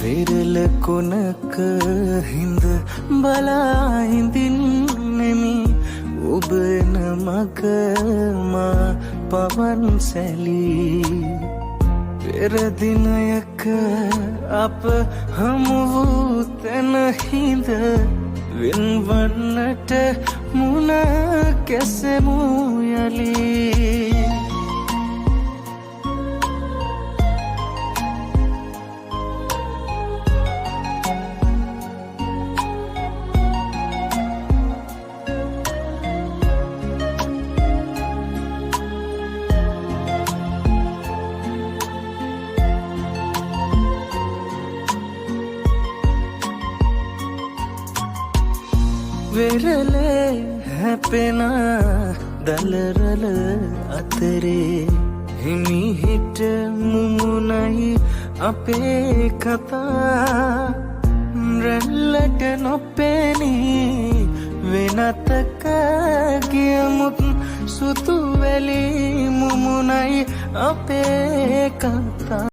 විරල කොනක හිඳ බලා හිඳින්නෙමි ඔබ එන මග මා පවන් සැලී පෙර දිනයක අප හමු වූ තැන හිඳ වෙන්වන්නට මුණ කැසෙමු යලී වෙරළේ හැපෙන දලරල අතරේ හිමිහිට මුමුණයි අපේ කතා රැල්ලට නොපෙනී වෙනතක ගියමුත් සුතු වැලි මුමුණයි අපේ කතා